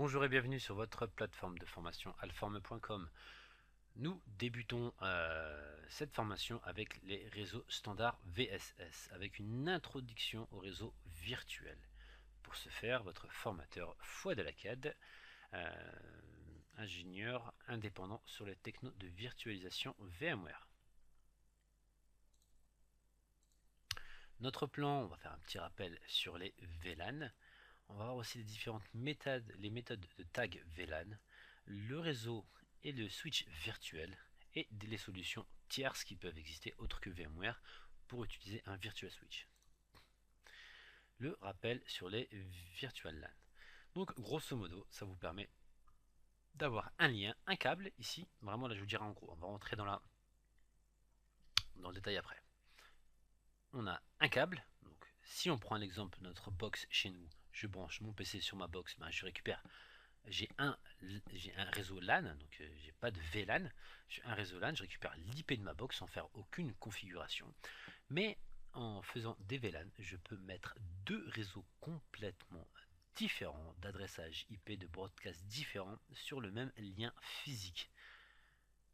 Bonjour et bienvenue sur votre plateforme de formation alforme.com. Nous débutons cette formation avec les réseaux standards VSS, avec une introduction au réseau virtuel. Pour ce faire, votre formateur Fouad Elakad, ingénieur indépendant sur les technos de virtualisation VMware. Notre plan, on va faire un petit rappel sur les VLAN. On va voir aussi les différentes méthodes, les méthodes de tag VLAN, le réseau et le switch virtuel et les solutions tierces qui peuvent exister autres que VMware pour utiliser un virtual switch. Le rappel sur les virtual LAN. Donc grosso modo, ça vous permet d'avoir un lien, un câble ici. Vraiment là je vous dirais en gros, on va rentrer dans le détail après. On a un câble, donc si on prend l'exemple de notre box chez nous, je branche mon PC sur ma box, ben, je récupère, j'ai un réseau LAN, donc j'ai pas de VLAN, j'ai un réseau LAN, je récupère l'IP de ma box sans faire aucune configuration, mais en faisant des VLAN, je peux mettre deux réseaux complètement différents, d'adressage IP, de broadcast différents sur le même lien physique.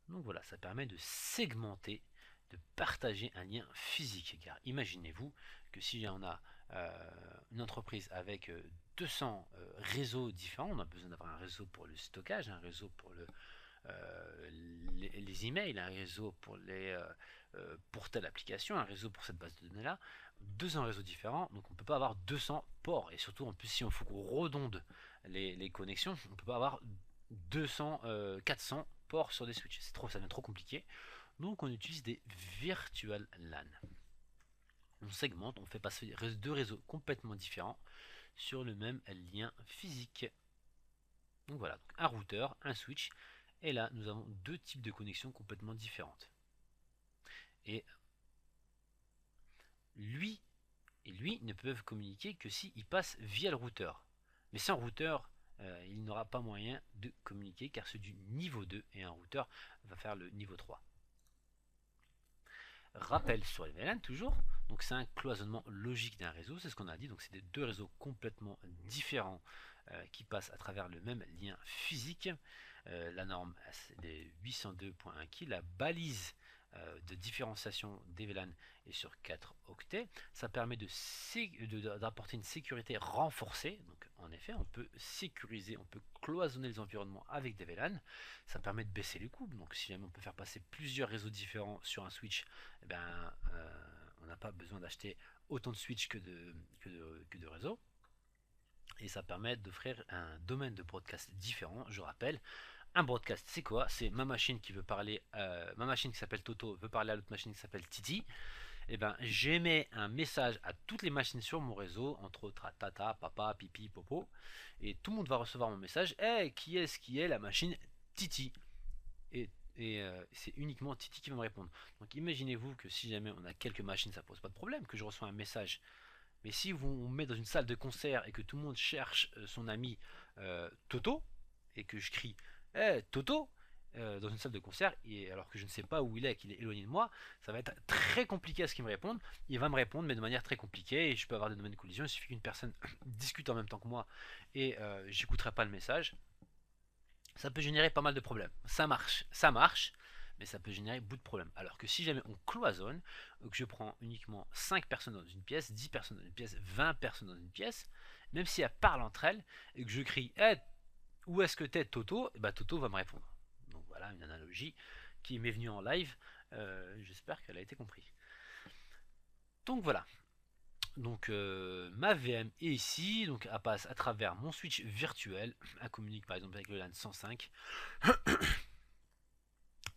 Donc voilà, ça permet de segmenter, de partager un lien physique. Car imaginez-vous que si on a une entreprise avec 200 réseaux différents, on a besoin d'avoir un réseau pour le stockage, un réseau pour les emails, un réseau pour telle application, un réseau pour cette base de données là, 200 réseaux différents, donc on ne peut pas avoir 200 ports, et surtout en plus si on faut qu'on redonde les connexions, on ne peut pas avoir 200, 400 ports sur des switches, ça devient trop compliqué, donc on utilise des virtual LAN. On segmente, on fait passer deux réseaux complètement différents sur le même lien physique. Donc voilà, donc un routeur, un switch, et là nous avons deux types de connexions complètement différentes. Et lui et lui ne peuvent communiquer que s'ils passent via le routeur. Mais sans routeur, il n'aura pas moyen de communiquer car c'est du niveau 2 et un routeur va faire le niveau 3. Rappel sur les VLAN toujours, donc c'est un cloisonnement logique d'un réseau, c'est ce qu'on a dit, donc c'est des deux réseaux complètement différents qui passent à travers le même lien physique. La norme c'est des 802.1 qui la balise de différenciation des VLAN est sur 4 octets. Ça permet d'apporter une sécurité renforcée. Donc en effet, on peut sécuriser, on peut cloisonner les environnements avec des VLAN. Ça permet de baisser les coûts. Donc si jamais on peut faire passer plusieurs réseaux différents sur un switch, eh ben, on n'a pas besoin d'acheter autant de switch que de réseaux. Et ça permet d'offrir un domaine de broadcast différent. Je rappelle, un broadcast, c'est quoi? C'est ma machine qui veut parler, ma machine qui s'appelle Toto veut parler à l'autre machine qui s'appelle Titi. Et ben, j'émets un message à toutes les machines sur mon réseau, entre autres à Tata, Papa, Pipi, Popo, et tout le monde va recevoir mon message. Hey, qui est-ce qui est la machine Titi? Et c'est uniquement Titi qui va me répondre. Donc imaginez-vous que si jamais on a quelques machines, ça pose pas de problème, que je reçois un message. Mais si on me met dans une salle de concert et que tout le monde cherche son ami Toto, et que je crie Hey, Toto dans une salle de concert, et alors que je ne sais pas où il est, qu'il est éloigné de moi, ça va être très compliqué à ce qu'il me réponde. Il va me répondre, mais de manière très compliquée, et je peux avoir des domaines de collision. Il suffit qu'une personne discute en même temps que moi, et j'écouterai pas le message. Ça peut générer pas mal de problèmes. Ça marche, mais ça peut générer beaucoup de problèmes. Alors que si jamais on cloisonne, que je prends uniquement 5 personnes dans une pièce, 10 personnes dans une pièce, 20 personnes dans une pièce, même si elles parlent entre elles, et que je crie hey, où est-ce que t'es Toto, et bah Toto va me répondre. Donc voilà une analogie qui m'est venue en live. J'espère qu'elle a été comprise. Donc voilà. Donc ma VM est ici, donc elle passe à travers mon switch virtuel, elle communique par exemple avec le LAN 105,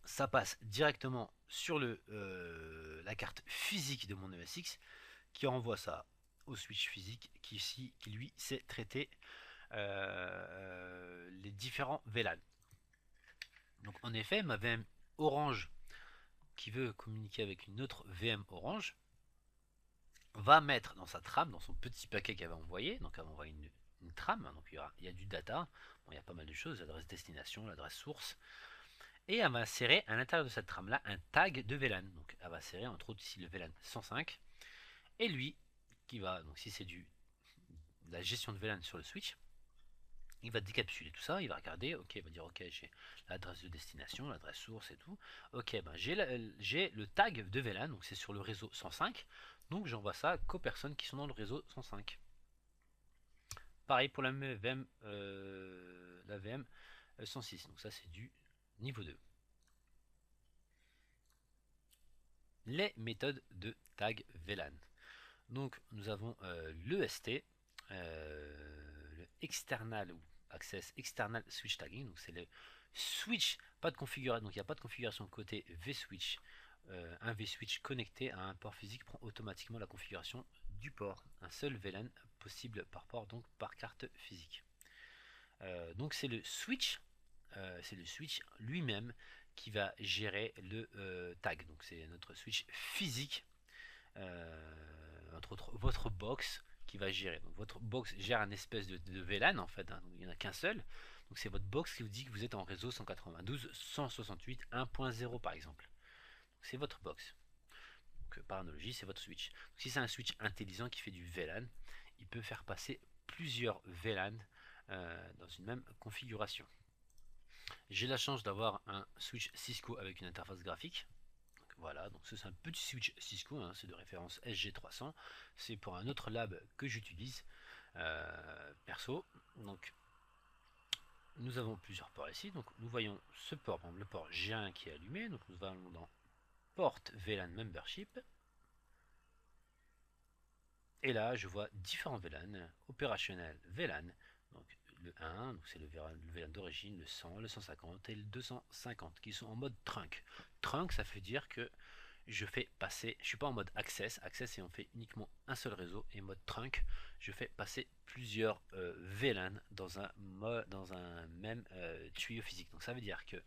ça passe directement sur la carte physique de mon ESX qui renvoie ça au switch physique qui lui sait traiter les différents VLAN. Donc en effet, ma VM Orange qui veut communiquer avec une autre VM Orange va mettre dans sa trame, dans son petit paquet qu'elle va envoyer, donc elle va envoyer une trame, donc il y a du data, bon, il y a pas mal de choses, l'adresse destination, l'adresse source, et elle va insérer à l'intérieur de cette trame là un tag de VLAN. Donc elle va insérer entre autres ici le VLAN 105 et lui qui va, donc si c'est de la gestion de VLAN sur le switch, Il va décapsuler tout ça, il va regarder, ok, il va dire ok, j'ai l'adresse de destination, l'adresse source et tout. Ok, ben j'ai le tag de VLAN, donc c'est sur le réseau 105, donc j'envoie ça qu'aux personnes qui sont dans le réseau 105. Pareil pour la VM 106, donc ça c'est du niveau 2. Les méthodes de tag VLAN. Donc nous avons l'EST, le external ou access external switch tagging, donc c'est le switch, pas de configuration, donc il n'y a pas de configuration côté vSwitch. Un vSwitch connecté à un port physique prend automatiquement la configuration du port. Un seul VLAN possible par port, donc par carte physique. Donc c'est le switch lui-même qui va gérer le tag. Donc c'est notre switch physique, entre autres votre box qui va gérer. Donc votre box gère un espèce de VLAN en fait, hein, donc il n'y en a qu'un seul. Donc c'est votre box qui vous dit que vous êtes en réseau 192.168.1.0 par exemple. C'est votre box. Donc, par analogie, c'est votre switch. Donc, si c'est un switch intelligent qui fait du VLAN, il peut faire passer plusieurs VLAN dans une même configuration. J'ai la chance d'avoir un switch Cisco avec une interface graphique. Donc, voilà, donc c'est un petit switch Cisco, hein, c'est de référence SG300. C'est pour un autre lab que j'utilise perso. Donc nous avons plusieurs ports ici. Donc nous voyons ce port, le port G1 qui est allumé. Donc nous allons dans Port VLAN Membership. Et là, je vois différents VLAN opérationnels VLAN. Donc le 1, c'est le VLAN d'origine, le 100, le 150 et le 250 qui sont en mode trunk. Trunk, ça veut dire que je fais passer, je suis pas en mode access, et on fait uniquement un seul réseau, et mode trunk, je fais passer plusieurs VLAN dans un même tuyau physique. Donc ça veut dire que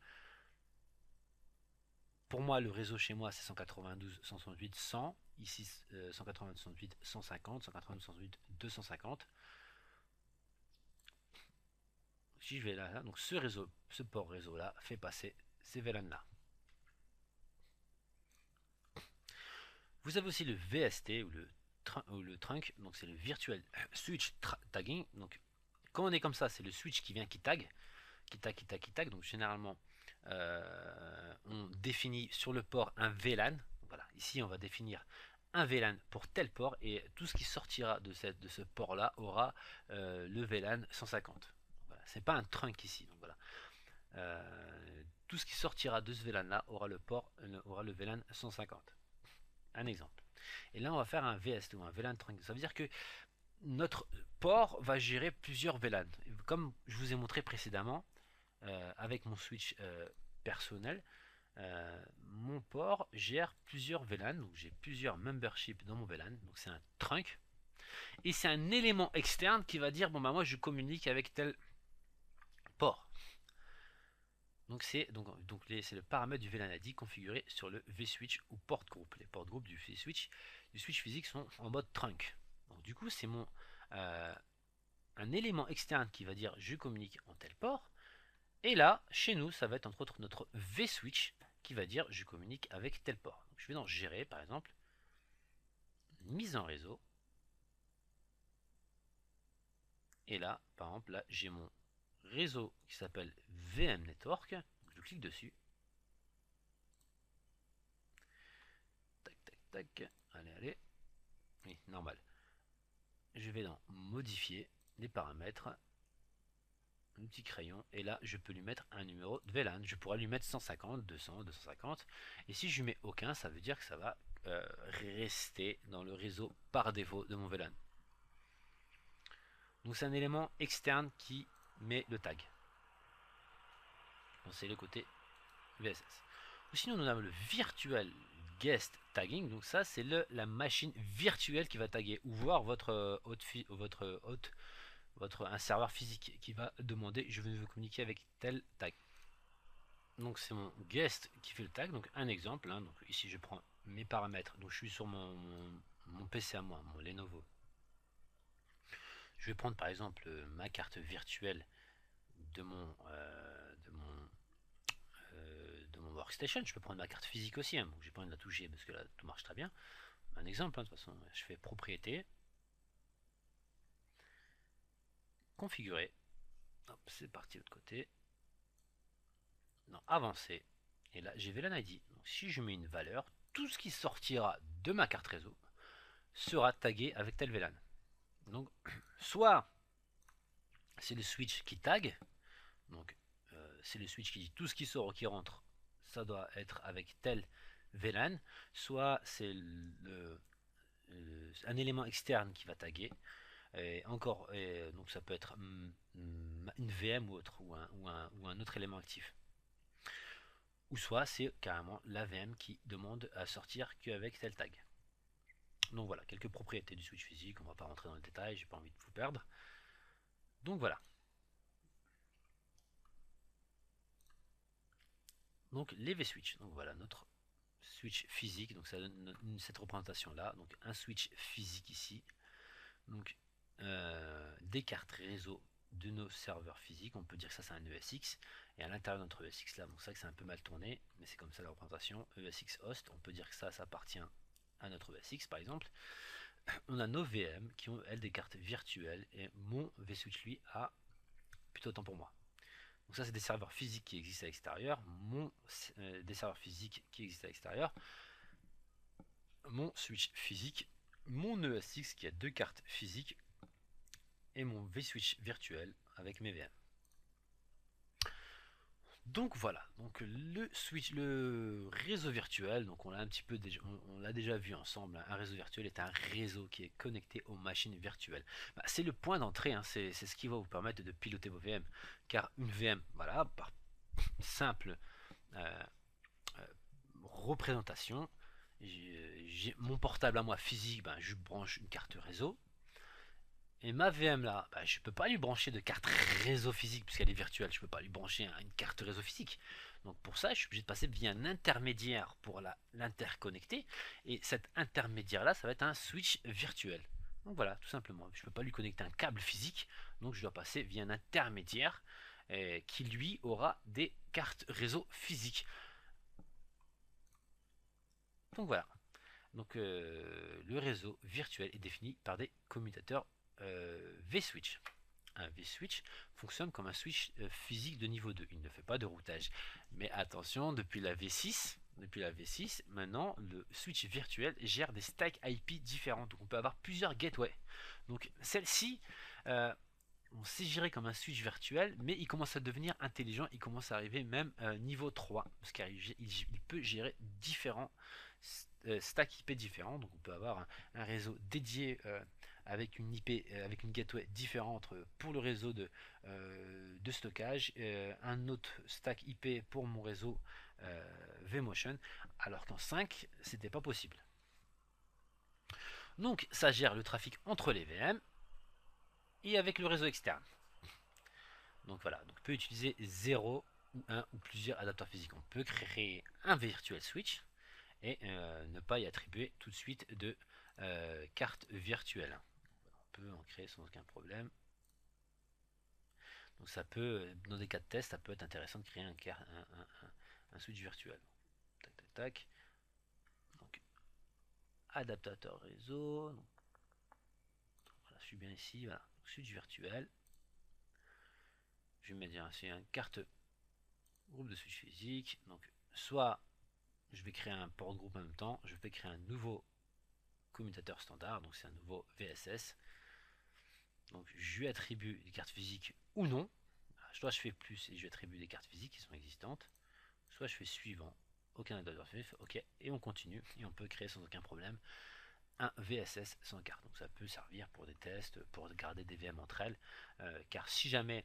pour moi, le réseau chez moi, c'est 192, 168, 100. Ici, 192, 168, 150, 192, 168, 250. Si je vais là, donc ce port réseau là fait passer ces VLAN là. Vous avez aussi le VST ou le trunk, donc c'est le virtual switch tagging. Donc quand on est comme ça, c'est le switch qui vient qui tag, qui tag. Donc généralement, on définit sur le port un VLAN. Voilà, ici on va définir un VLAN pour tel port et tout ce qui sortira de ce port là aura le VLAN 150. Voilà, c'est pas un trunk ici. Donc voilà. Tout ce qui sortira de ce VLAN là aura le VLAN 150. Un exemple. Et là on va faire un VST ou un VLAN trunk. Ça veut dire que notre port va gérer plusieurs VLAN. Comme je vous ai montré précédemment, avec mon switch personnel, mon port gère plusieurs VLAN, donc j'ai plusieurs memberships dans mon VLAN, donc c'est un trunk, et c'est un élément externe qui va dire bon bah moi je communique avec tel port. Donc c'est le paramètre du VLAN ID configuré sur le vSwitch ou port group. Les ports groupes du switch physique sont en mode trunk. Donc du coup c'est un élément externe qui va dire je communique en tel port. Et là, chez nous, ça va être entre autres notre vSwitch qui va dire je communique avec tel port. Donc, je vais dans gérer par exemple, mise en réseau. Et là, par exemple, là j'ai mon réseau qui s'appelle VM Network. Donc, je clique dessus. Tac, tac, tac. Allez. Oui, normal. Je vais dans modifier les paramètres. Un petit crayon et là je peux lui mettre un numéro de VLAN. Je pourrais lui mettre 150, 200, 250 et si je lui mets aucun, ça veut dire que ça va rester dans le réseau par défaut de mon VLAN. Donc c'est un élément externe qui met le tag. C'est le côté VSS. Ou sinon on a le virtual guest tagging. Donc ça c'est la machine virtuelle qui va taguer ou voir votre hôte, un serveur physique qui va demander je veux communiquer avec tel tag. Donc c'est mon guest qui fait le tag. Donc un exemple, hein, donc ici je prends mes paramètres. Donc je suis sur mon PC à moi, mon Lenovo. Je vais prendre par exemple ma carte virtuelle de mon workstation. Je peux prendre ma carte physique aussi, hein, donc j'ai pas envie de la toucher parce que là tout marche très bien. Un exemple, hein, de toute façon, je fais propriété, configurer. Hop, c'est parti de l'autre côté. Non, avancer. Et là, j'ai VLAN ID. Donc, si je mets une valeur, tout ce qui sortira de ma carte réseau sera tagué avec tel VLAN. Donc, soit c'est le switch qui tag, donc c'est le switch qui dit tout ce qui sort ou qui rentre, ça doit être avec tel VLAN, soit c'est un élément externe qui va taguer, et encore, donc ça peut être une VM ou autre, ou un autre élément actif. Ou soit c'est carrément la VM qui demande à sortir qu'avec tel tag. Donc voilà, quelques propriétés du switch physique, on va pas rentrer dans le détail, j'ai pas envie de vous perdre. Donc voilà. Donc les V-switch, donc voilà notre switch physique, donc ça donne cette représentation là, donc un switch physique ici, donc des cartes réseau de nos serveurs physiques, on peut dire que ça c'est un ESX, et à l'intérieur de notre ESX là, bon c'est vrai que c'est un peu mal tourné, mais c'est comme ça la représentation, ESX host, on peut dire que ça appartient à notre ESX par exemple. On a nos VM qui ont elles des cartes virtuelles, et mon vSwitch lui a plutôt autant pour moi. Donc ça c'est des serveurs physiques qui existent à l'extérieur, des serveurs physiques qui existent à l'extérieur, mon switch physique, mon ESX qui a deux cartes physiques et mon vSwitch virtuel avec mes VM. Donc voilà, donc le switch, le réseau virtuel, donc on l'a un petit peu déjà, on l'a déjà vu ensemble. Un réseau virtuel est un réseau qui est connecté aux machines virtuelles. Bah, c'est le point d'entrée, hein, c'est ce qui va vous permettre de piloter vos VM. Car une VM, voilà, par simple euh, représentation, j'ai mon portable à moi physique, ben, je branche une carte réseau. Et ma VM là, bah, je peux pas lui brancher de carte réseau physique puisqu'elle est virtuelle, je peux pas lui brancher une carte réseau physique. Donc pour ça, je suis obligé de passer via un intermédiaire pour l'interconnecter. Et cet intermédiaire là, ça va être un switch virtuel. Donc voilà, tout simplement. Je ne peux pas lui connecter un câble physique, donc je dois passer via un intermédiaire qui lui aura des cartes réseau physiques. Donc voilà. Donc le réseau virtuel est défini par des commutateurs vSwitch. Un vSwitch fonctionne comme un switch physique de niveau 2. Il ne fait pas de routage. Mais attention, depuis la V6, maintenant le switch virtuel gère des stacks IP différents. Donc on peut avoir plusieurs gateways. Donc celle-ci, on sait gérer comme un switch virtuel, mais il commence à devenir intelligent. Il commence à arriver même niveau 3. Parce qu'il peut gérer différents stacks IP différents. Donc on peut avoir un réseau dédié avec une IP, avec une gateway différente pour le réseau de stockage, un autre stack IP pour mon réseau vMotion, alors qu'en 5 c'était pas possible. Donc ça gère le trafic entre les VM et avec le réseau externe. Donc voilà, donc on peut utiliser 0 ou 1 ou plusieurs adapteurs physiques. On peut créer un virtual switch et ne pas y attribuer tout de suite de carte virtuelle. On peut en créer sans aucun problème. Donc ça peut, dans des cas de test, ça peut être intéressant de créer un switch virtuel. Tac, tac, tac. Donc, adaptateur réseau. Donc, voilà, je suis bien ici. Voilà. Donc, switch virtuel. Je vais me dire c'est une carte groupe de switch physique. Donc, soit je vais créer un port groupe en même temps, je vais créer un nouveau commutateur standard. Donc, c'est un nouveau VSS. Donc, je lui attribue des cartes physiques ou non. Soit je fais plus et je lui attribue des cartes physiques qui sont existantes. Soit je fais suivant, aucun adaptateur physique, ok, et on continue, et on peut créer sans aucun problème un VSS sans carte. Donc ça peut servir pour des tests, pour garder des VM entre elles, car si jamais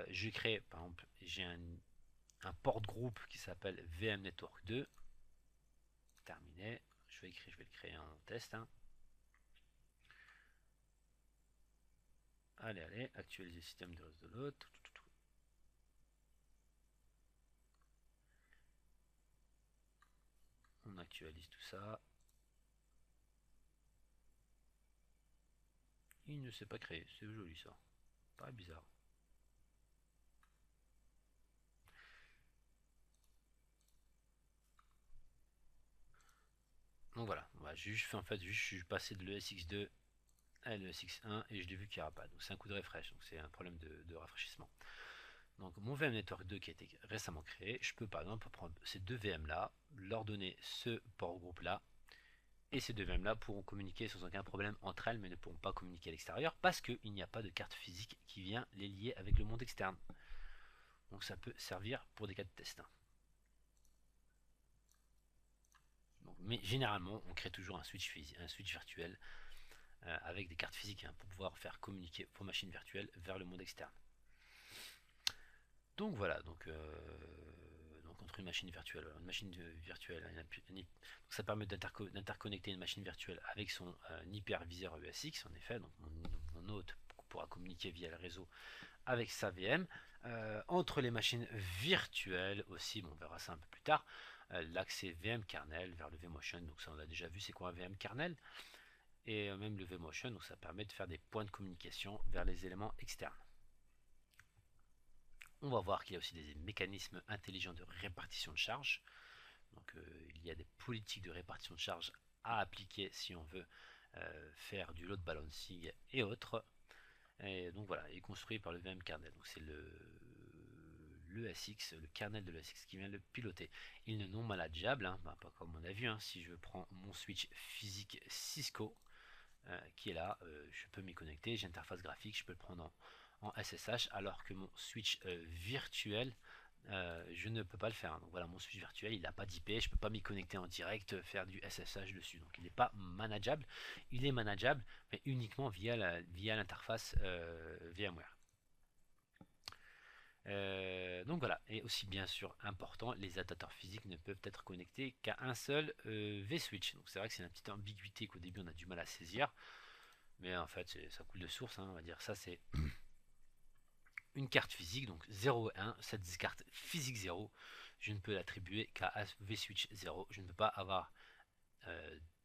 je crée, par exemple, j'ai un port groupe qui s'appelle VM Network 2, terminé, je vais le créer en test. Hein. Allez, allez, actualiser le système de réseau de l'autre. On actualise tout ça. Il ne s'est pas créé, c'est joli ça. Pas bizarre. Donc voilà, je suis passé de l'ESX2 le SX1 et je l'ai vu qu'il n'y aura pas. Donc c'est un coup de refresh, donc c'est un problème de rafraîchissement. Donc mon VM Network 2 qui a été récemment créé, je peux par exemple prendre ces deux VM là, leur donner ce port groupe là, et ces deux VM là pourront communiquer sans aucun problème entre elles, mais ne pourront pas communiquer à l'extérieur parce qu'il n'y a pas de carte physique qui vient les lier avec le monde externe. Donc ça peut servir pour des cas de test. Donc, mais généralement, on crée toujours un switch virtuel avec des cartes physiques pour pouvoir faire communiquer vos machines virtuelles vers le monde externe. Donc voilà, donc entre une machine virtuelle, donc ça permet d'interconnecter une machine virtuelle avec son hyperviseur ESX, en effet, donc mon hôte pourra communiquer via le réseau avec sa VM. Entre les machines virtuelles aussi, bon, on verra ça un peu plus tard, l'accès VM kernel vers le vMotion, donc ça on a déjà vu c'est quoi un VM kernel, et même le vMotion, donc ça permet de faire des points de communication vers les éléments externes. On va voir qu'il y a aussi des mécanismes intelligents de répartition de charge. Donc il y a des politiques de répartition de charge à appliquer si on veut faire du load balancing et autres. Et donc voilà, il est construit par le VM kernel. Donc c'est l'ESX, le kernel de l'ESX qui vient le piloter. Il est non manageable, pas comme on a vu. Si je prends mon switch physique Cisco qui est là, je peux m'y connecter, j'ai interface graphique, je peux le prendre en SSH, alors que mon switch virtuel, je ne peux pas le faire. Donc voilà, mon switch virtuel, il n'a pas d'IP, je ne peux pas m'y connecter en direct, faire du SSH dessus. Donc il n'est pas manageable. Il est manageable, mais uniquement via l'interface VMware. Donc voilà, et aussi bien sûr important, les adaptateurs physiques ne peuvent être connectés qu'à un seul vSwitch. Donc c'est vrai que c'est une petite ambiguïté qu'au début on a du mal à saisir, mais en fait ça coule de source, on va dire ça c'est une carte physique, donc 0 et 1, cette carte physique 0, je ne peux l'attribuer qu'à vSwitch 0, je ne peux pas avoir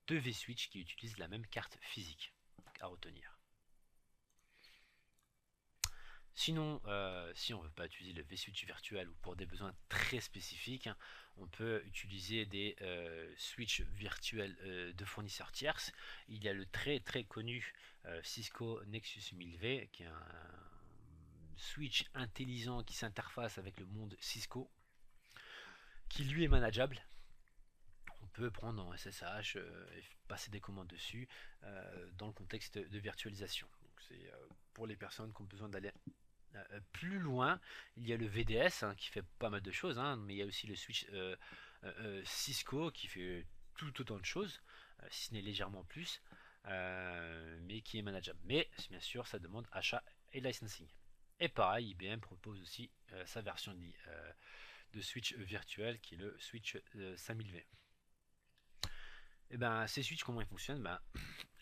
deux vSwitch qui utilisent la même carte physique, à retenir. Sinon, si on ne veut pas utiliser le vSwitch virtuel ou pour des besoins très spécifiques, on peut utiliser des switches virtuels de fournisseurs tierces. Il y a le très connu Cisco Nexus 1000V qui est un switch intelligent qui s'interface avec le monde Cisco, qui lui est manageable. On peut prendre en SSH et passer des commandes dessus dans le contexte de virtualisation. C'est pour les personnes qui ont besoin d'aller plus loin. Il y a le VDS qui fait pas mal de choses, mais il y a aussi le switch Cisco qui fait tout autant de choses, si ce n'est légèrement plus, mais qui est manageable. Mais bien sûr, ça demande achat et licensing. Et pareil, IBM propose aussi sa version de switch virtuel qui est le switch 5000V. Et ben, ces switches, comment ils fonctionnent?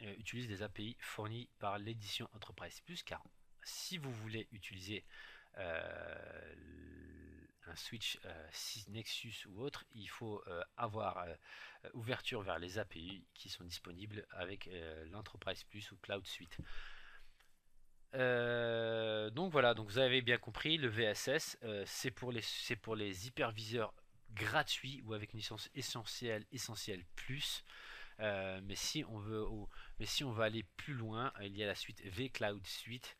Utilisent des API fournies par l'édition Enterprise Plus, car si vous voulez utiliser un switch Nexus ou autre, il faut avoir ouverture vers les API qui sont disponibles avec l'Enterprise Plus ou Cloud Suite. Donc voilà, donc vous avez bien compris, le VSS c'est pour les hyperviseurs gratuits ou avec une licence essentielle plus. Mais si on veut aller plus loin, il y a la suite vCloud Suite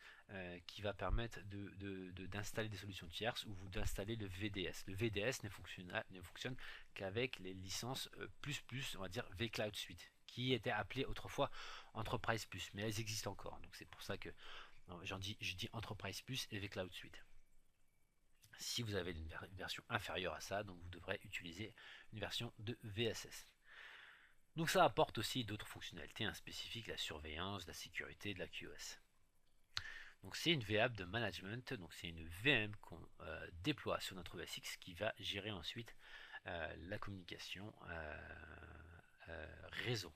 qui va permettre d'installer des solutions tierces ou d'installer le VDS. Le VDS ne fonctionne qu'avec les licences on va dire vCloud Suite, qui était appelée autrefois Enterprise Plus, mais elles existent encore. Donc c'est pour ça que je dis Enterprise Plus et vCloud Suite. Si vous avez une version inférieure à ça, donc vous devrez utiliser une version de VSS. Donc ça apporte aussi d'autres fonctionnalités spécifiques, la surveillance, la sécurité, de la QoS. Donc c'est une VM de management, donc c'est une VM qu'on déploie sur notre OSX qui va gérer ensuite la communication réseau.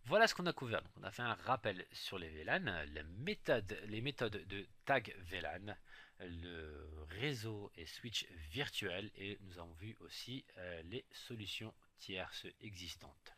Voilà ce qu'on a couvert. Donc on a fait un rappel sur les VLAN, les méthodes de tag VLAN, le réseau et switch virtuel, et nous avons vu aussi les solutions tierces existantes.